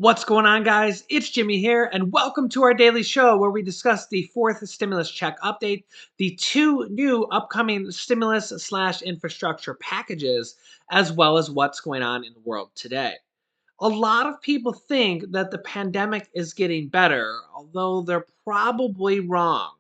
What's going on, guys? It's Jimmy here, and welcome to our daily show where we discuss the fourth stimulus check update, the two new upcoming stimulus slash infrastructure packages, as well as what's going on in the world today. A lot of people think that the pandemic is getting better, although they're probably wrong.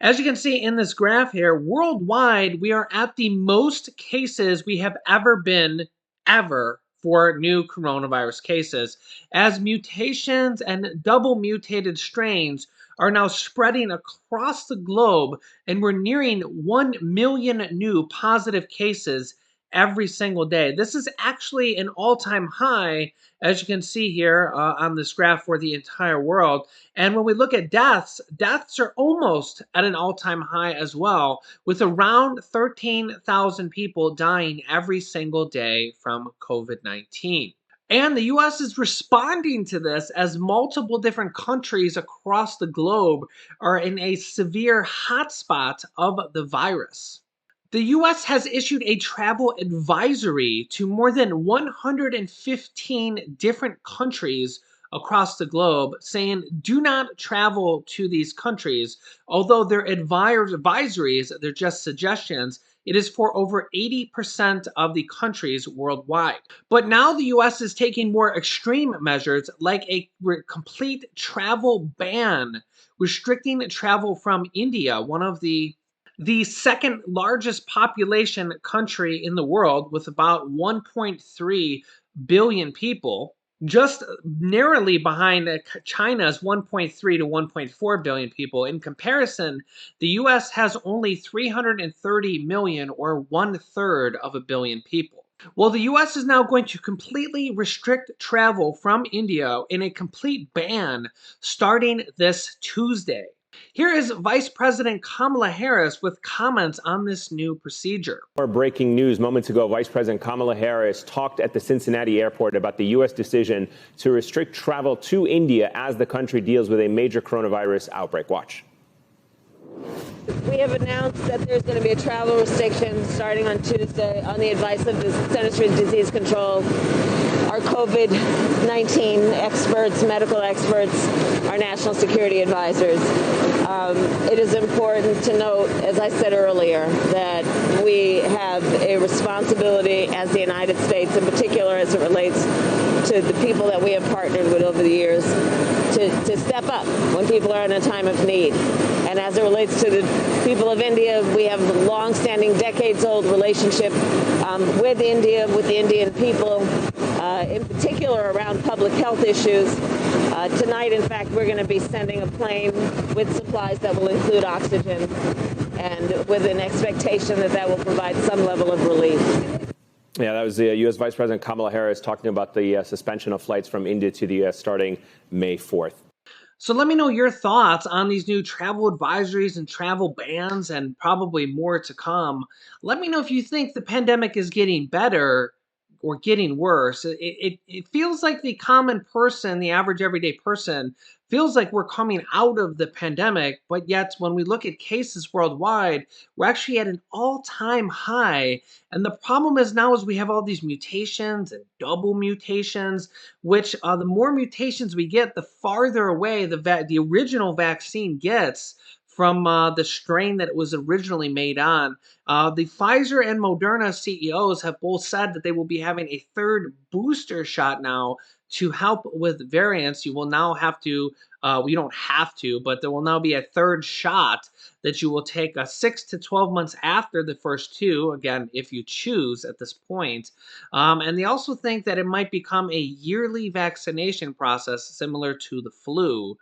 As you can see in this graph here, worldwide, we are at the most cases we have ever been, ever, for new coronavirus cases, as mutations and double mutated strains are now spreading across the globe, and we're nearing 1 million new positive cases every single day. This is actually an all-time high, as you can see here on this graph for the entire world. And when we look at deaths, deaths are almost at an all-time high as well, with around 13,000 people dying every single day from COVID-19. And the US is responding to this as multiple different countries across the globe are in a severe hotspot of the virus. The US has issued a travel advisory to more than 115 different countries across the globe, saying do not travel to these countries. Although they're advisories, they're just suggestions. It is for over 80% of the countries worldwide. But now the US is taking more extreme measures like a complete travel ban, restricting travel from India, one of the second largest population country in the world with about 1.3 billion people, just narrowly behind China's 1.3 to 1.4 billion people. In comparison, the US has only 330 million, or 1/3 of a billion people. Well, the US is now going to completely restrict travel from India in a complete ban starting this Tuesday. Here is Vice President Kamala Harris with comments on this new procedure. More breaking news. Moments ago, Vice President Kamala Harris talked at the Cincinnati airport about the U.S. decision to restrict travel to India as the country deals with a major coronavirus outbreak. Watch. We have announced that there's going to be a travel restriction starting on Tuesday on the advice of the Centers for Disease Control, our COVID-19 experts, medical experts, our national security advisors. It is important to note, as I said earlier, that we have a responsibility as the United States, in particular as it relates to the people that we have partnered with over the years, to step up when people are in a time of need. And as it relates to the people of India, we have a long-standing, decades-old relationship with India, with the Indian people, in particular around public health issues. Tonight, in fact, we're going to be sending a plane with supplies that will include oxygen, and with an expectation that that will provide some level of relief. Yeah, that was the U.S. Vice President Kamala Harris talking about the suspension of flights from India to the U.S. starting May 4th. So let me know your thoughts on these new travel advisories and travel bans, and probably more to come. Let me know if you think the pandemic is getting better or getting worse. It feels like the common person, the average everyday person, feels like we're coming out of the pandemic, but yet when we look at cases worldwide, we're actually at an all-time high. And the problem is now is we have all these mutations and double mutations, which the more mutations we get, the farther away the original vaccine gets from the strain that it was originally made on. The Pfizer and Moderna CEOs have both said that they will be having a third booster shot now to help with variants. You will now have to, you don't have to, but there will now be a third shot that you will take 6 to 12 months after the first two, again, if you choose at this point. And they also think that it might become a yearly vaccination process similar to the flu.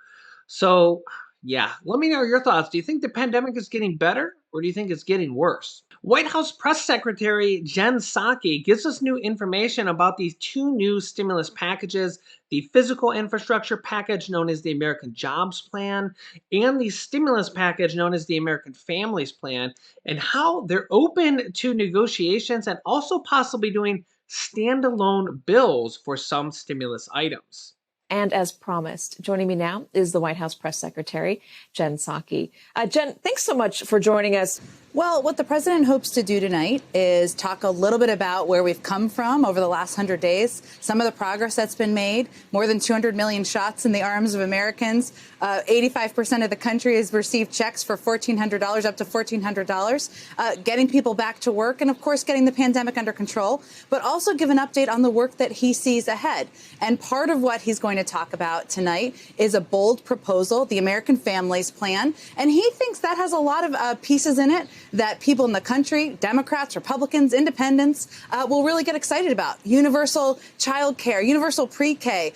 So, yeah, let me know your thoughts. Do you think the pandemic is getting better, or do you think it's getting worse? White House Press Secretary Jen Psaki gives us new information about these two new stimulus packages, the physical infrastructure package known as the American Jobs Plan, and the stimulus package known as the American Families Plan, and how they're open to negotiations and also possibly doing standalone bills for some stimulus items. And as promised, joining me now is the White House Press Secretary, Jen Psaki. Jen, thanks so much for joining us. Well, what the president hopes to do tonight is talk a little bit about where we've come from over the last 100 days, some of the progress that's been made, more than 200 million shots in the arms of Americans. 85% of the country has received checks for $1,400, up to $1,400, getting people back to work and, of course, getting the pandemic under control, but also give an update on the work that he sees ahead. And part of what he's going to talk about tonight is a bold proposal, the American Families Plan. And he thinks that has a lot of pieces in it that people in the country, Democrats, Republicans, independents, will really get excited about. Universal child care, universal pre-K,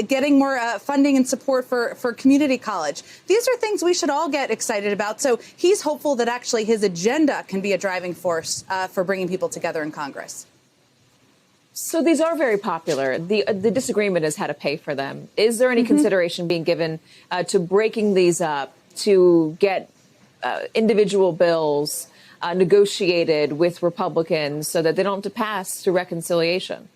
getting more funding and support for community college. These are things we should all get excited about. So he's hopeful that actually his agenda can be a driving force for bringing people together in Congress. So these are very popular. The disagreement is how to pay for them. Is there any consideration being given to breaking these up to get individual bills negotiated with Republicans so that they don't have to pass through reconciliation?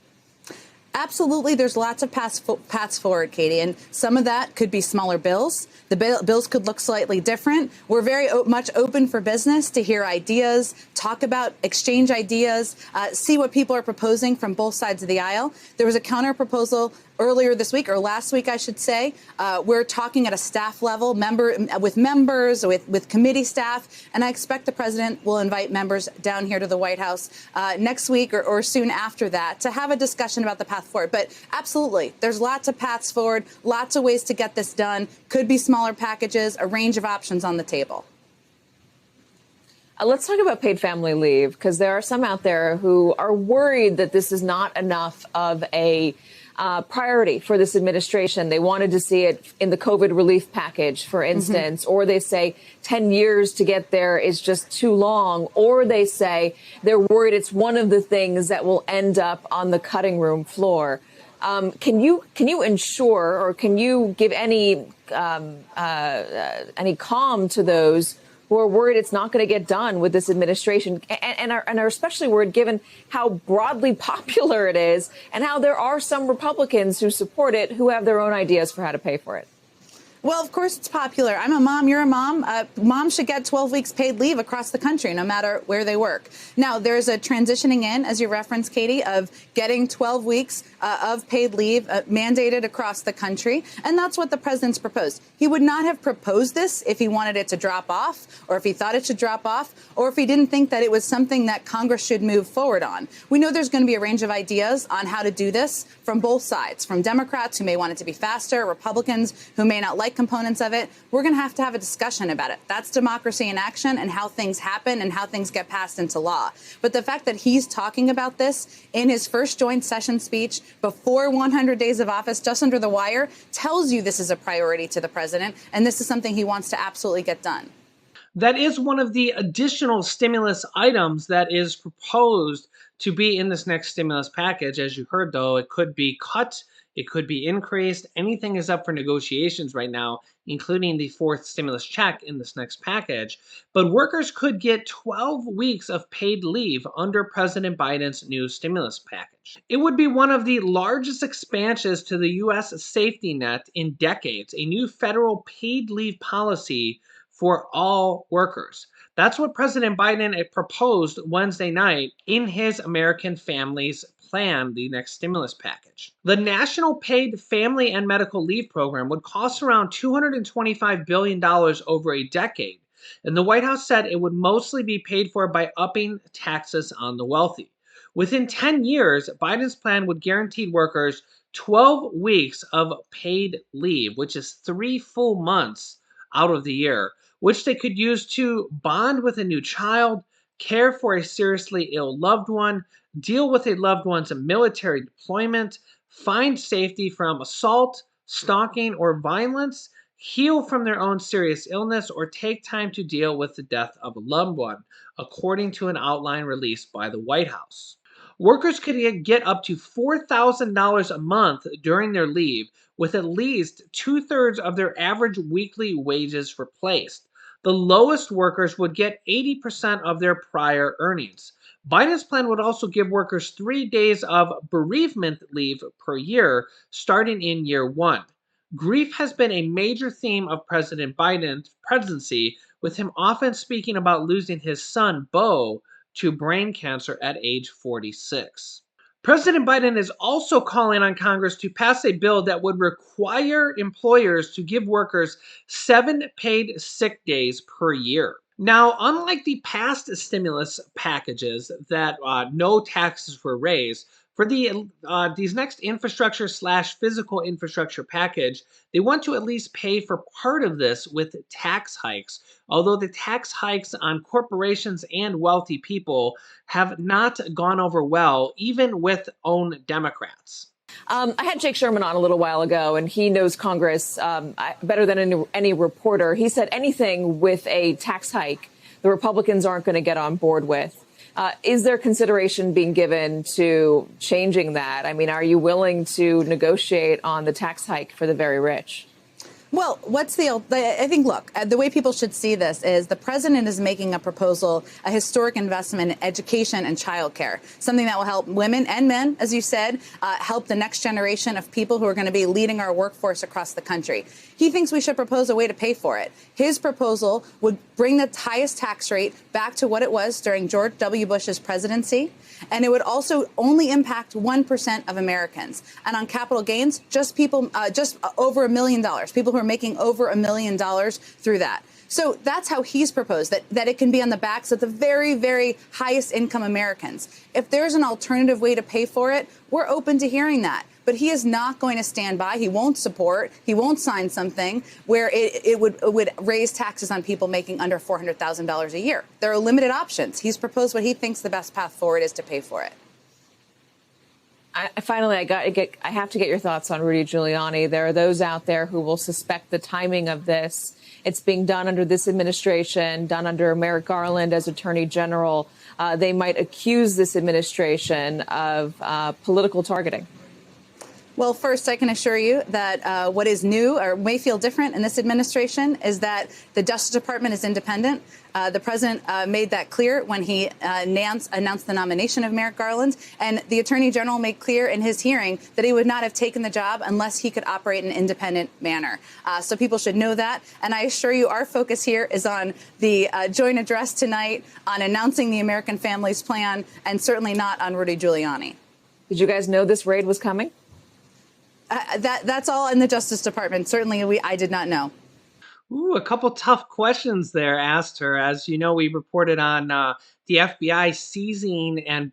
Absolutely. There's lots of paths forward, Katie, and some of that could be smaller bills. The bills could look slightly different. We're very much open for business to hear ideas, talk about, exchange ideas, see what people are proposing from both sides of the aisle. There was a counter proposal earlier this week, or last week, I should say. We're talking at a staff level, with members, with committee staff, and I expect the president will invite members down here to the White House next week or soon after that to have a discussion about the path forward. But absolutely, there's lots of paths forward, lots of ways to get this done. Could be smaller packages, a range of options on the table. Let's talk about paid family leave, because there are some out there who are worried that this is not enough of a priority for this administration. They wanted to see it in the COVID relief package, for instance, or they say 10 years to get there is just too long, or they say they're worried it's one of the things that will end up on the cutting room floor. Can you ensure, or can you give any calm to those who are worried it's not going to get done with this administration and are especially worried given how broadly popular it is and how there are some Republicans who support it who have their own ideas for how to pay for it? Well, of course it's popular. I'm a mom. You're a mom. Moms should get 12 weeks paid leave across the country, no matter where they work. Now, there's a transitioning in, as you referenced, Katie, of getting 12 weeks of paid leave mandated across the country. And that's what the president's proposed. He would not have proposed this if he wanted it to drop off, or if he thought it should drop off, or if he didn't think that it was something that Congress should move forward on. We know there's going to be a range of ideas on how to do this from both sides, from Democrats who may want it to be faster, Republicans who may not like components of it. We're going to have a discussion about it. That's democracy in action and how things happen and how things get passed into law. But the fact that he's talking about this in his first joint session speech before 100 days of office, just under the wire, tells you this is a priority to the president, and this is something he wants to absolutely get done. That is one of the additional stimulus items that is proposed to be in this next stimulus package. As you heard, though, it could be cut, it could be increased. Anything is up for negotiations right now, including the fourth stimulus check in this next package. But workers could get 12 weeks of paid leave under President Biden's new stimulus package. It would be one of the largest expansions to the U.S. safety net in decades, a new federal paid leave policy for all workers. That's what President Biden proposed Wednesday night in his American Families Plan, the next stimulus package. The National Paid Family and Medical Leave Program would cost around $225 billion over a decade, and the White House said it would mostly be paid for by upping taxes on the wealthy. Within 10 years, Biden's plan would guarantee workers 12 weeks of paid leave, which is 3 full months out of the year, which they could use to bond with a new child, care for a seriously ill loved one, deal with a loved one's military deployment, find safety from assault, stalking, or violence, heal from their own serious illness, or take time to deal with the death of a loved one, according to an outline released by the White House. Workers could get up to $4,000 a month during their leave, with at least 2/3 of their average weekly wages replaced. The lowest workers would get 80% of their prior earnings. Biden's plan would also give workers 3 days of bereavement leave per year, starting in year one. Grief has been a major theme of President Biden's presidency, with him often speaking about losing his son, Beau, to brain cancer at age 46. President Biden is also calling on Congress to pass a bill that would require employers to give workers 7 paid sick days per year. Now, unlike the past stimulus packages that no taxes were raised, for these next infrastructure slash physical infrastructure package, they want to at least pay for part of this with tax hikes. Although the tax hikes on corporations and wealthy people have not gone over well, even with own Democrats. I had Jake Sherman on a little while ago, and he knows Congress better than any reporter. He said anything with a tax hike, the Republicans aren't going to get on board with. Is there consideration being given to changing that? I mean, are you willing to negotiate on the tax hike for the very rich? Well, I think, look, the way people should see this is the president is making a proposal, a historic investment in education and childcare, something that will help women and men, as you said, help the next generation of people who are going to be leading our workforce across the country. He thinks we should propose a way to pay for it. His proposal would bring the highest tax rate back to what it was during George W. Bush's presidency. And it would also only impact 1% of Americans. And on capital gains, just over $1 million, people who are making over $1 million through that. So that's how he's proposed that it can be on the backs of the very, very highest income Americans. If there's an alternative way to pay for it, we're open to hearing that. But he is not going to stand by. He won't sign something where it would raise taxes on people making under $400,000 a year. There are limited options. He's proposed what he thinks the best path forward is to pay for it. I have to get your thoughts on Rudy Giuliani. There are those out there who will suspect the timing of this. It's being done under this administration, done under Merrick Garland as Attorney General. They might accuse this administration of political targeting. Well, first, I can assure you that what is new or may feel different in this administration is that the Justice Department is independent. The president made that clear when he announced the nomination of Merrick Garland. And the attorney general made clear in his hearing that he would not have taken the job unless he could operate in an independent manner. So people should know that. And I assure you our focus here is on the joint address tonight, on announcing the American Families Plan, and certainly not on Rudy Giuliani. Did you guys know this raid was coming? That's all in the Justice Department. Certainly, I did not know. Ooh, a couple tough questions there asked her. As you know, we reported on the FBI seizing and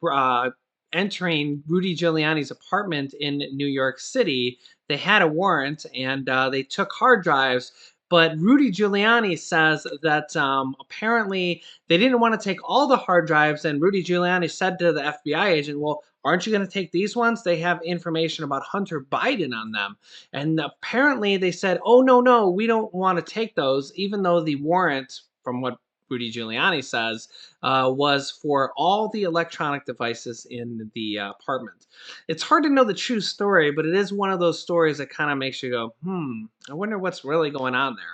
entering Rudy Giuliani's apartment in New York City. They had a warrant and they took hard drives. But Rudy Giuliani says that apparently they didn't want to take all the hard drives. And Rudy Giuliani said to the FBI agent, well, aren't you going to take these ones? They have information about Hunter Biden on them. And apparently they said, oh, no, we don't want to take those, even though the warrant, from what Rudy Giuliani says, was for all the electronic devices in the apartment. It's hard to know the true story, but it is one of those stories that kind of makes you go, I wonder what's really going on there.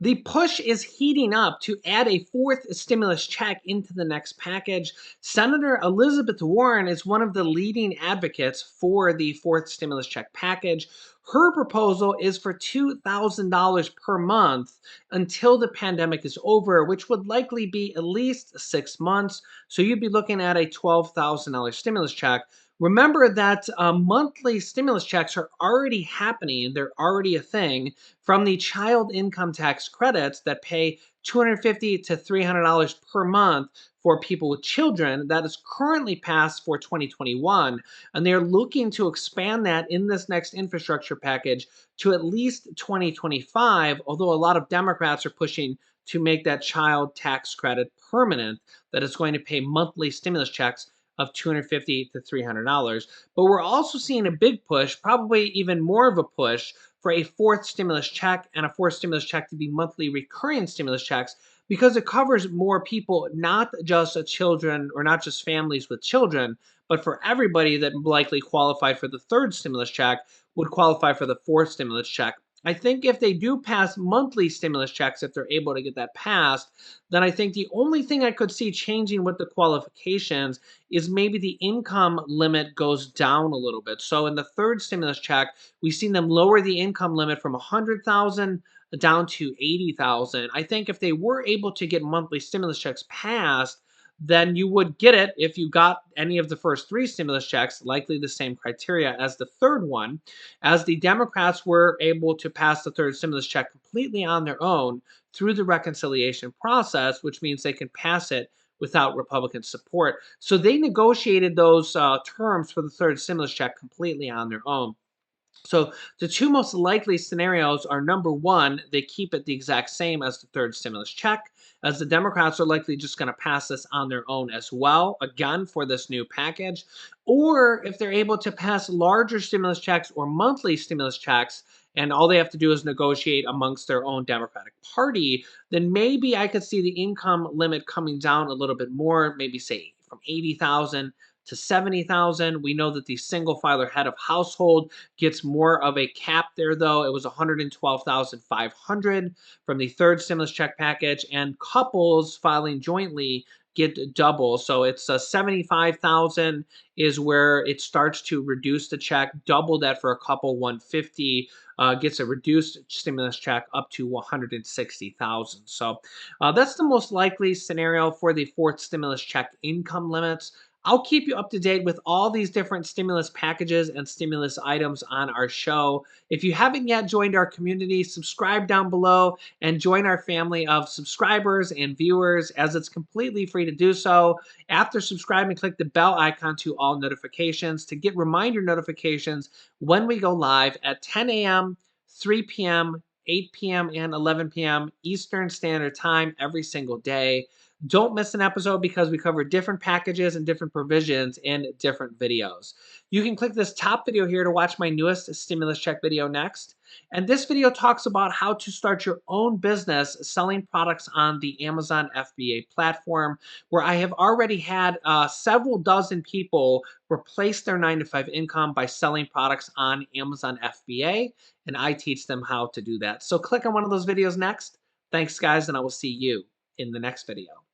The push is heating up to add a fourth stimulus check into the next package. Senator Elizabeth Warren is one of the leading advocates for the fourth stimulus check package. Her proposal is for $2,000 per month until the pandemic is over, which would likely be at least 6 months. So you'd be looking at a $12,000 stimulus check. Remember that monthly stimulus checks are already happening. They're already a thing from the child income tax credits that pay $250 to $300 per month for people with children. That is currently passed for 2021. And they're looking to expand that in this next infrastructure package to at least 2025, although a lot of Democrats are pushing to make that child tax credit permanent, that it's going to pay monthly stimulus checks of $250 to $300. But we're also seeing a big push, probably even more of a push, for a fourth stimulus check and a fourth stimulus check to be monthly recurring stimulus checks, because it covers more people, not just children or not just families with children, but for everybody that likely qualified for the third stimulus check would qualify for the fourth stimulus check I think if they do pass monthly stimulus checks, if they're able to get that passed, then I think the only thing I could see changing with the qualifications is maybe the income limit goes down a little bit. So in the third stimulus check, we've seen them lower the income limit from 100,000 down to 80,000. I think if they were able to get monthly stimulus checks passed, then you would get it if you got any of the first three stimulus checks, likely the same criteria as the third one, as the Democrats were able to pass the third stimulus check completely on their own through the reconciliation process, which means they can pass it without Republican support. So they negotiated those terms for the third stimulus check completely on their own. So the two most likely scenarios are, number one, they keep it the exact same as the third stimulus check, as the Democrats are likely just going to pass this on their own as well, again, for this new package. Or if they're able to pass larger stimulus checks or monthly stimulus checks, and all they have to do is negotiate amongst their own Democratic Party, then maybe I could see the income limit coming down a little bit more, maybe say from 80,000 to 70,000. We know that the single filer head of household gets more of a cap there, though. It was 112,500 from the third stimulus check package, and couples filing jointly get double. So it's 75,000 is where it starts to reduce the check. Double that for a couple, 150 gets a reduced stimulus check up to 160,000. So that's the most likely scenario for the fourth stimulus check income limits. I'll keep you up to date with all these different stimulus packages and stimulus items on our show. If you haven't yet joined our community, subscribe down below and join our family of subscribers and viewers, as it's completely free to do so. After subscribing, click the bell icon to all notifications to get reminder notifications when we go live at 10 a.m., 3 p.m., 8 p.m., and 11 p.m. Eastern Standard Time every single day. Don't miss an episode because we cover different packages and different provisions in different videos. You can click this top video here to watch my newest stimulus check video next. And this video talks about how to start your own business selling products on the Amazon FBA platform, where I have already had several dozen people replace their 9-to-5 income by selling products on Amazon FBA, and I teach them how to do that. So click on one of those videos next. Thanks, guys, and I will see you in the next video.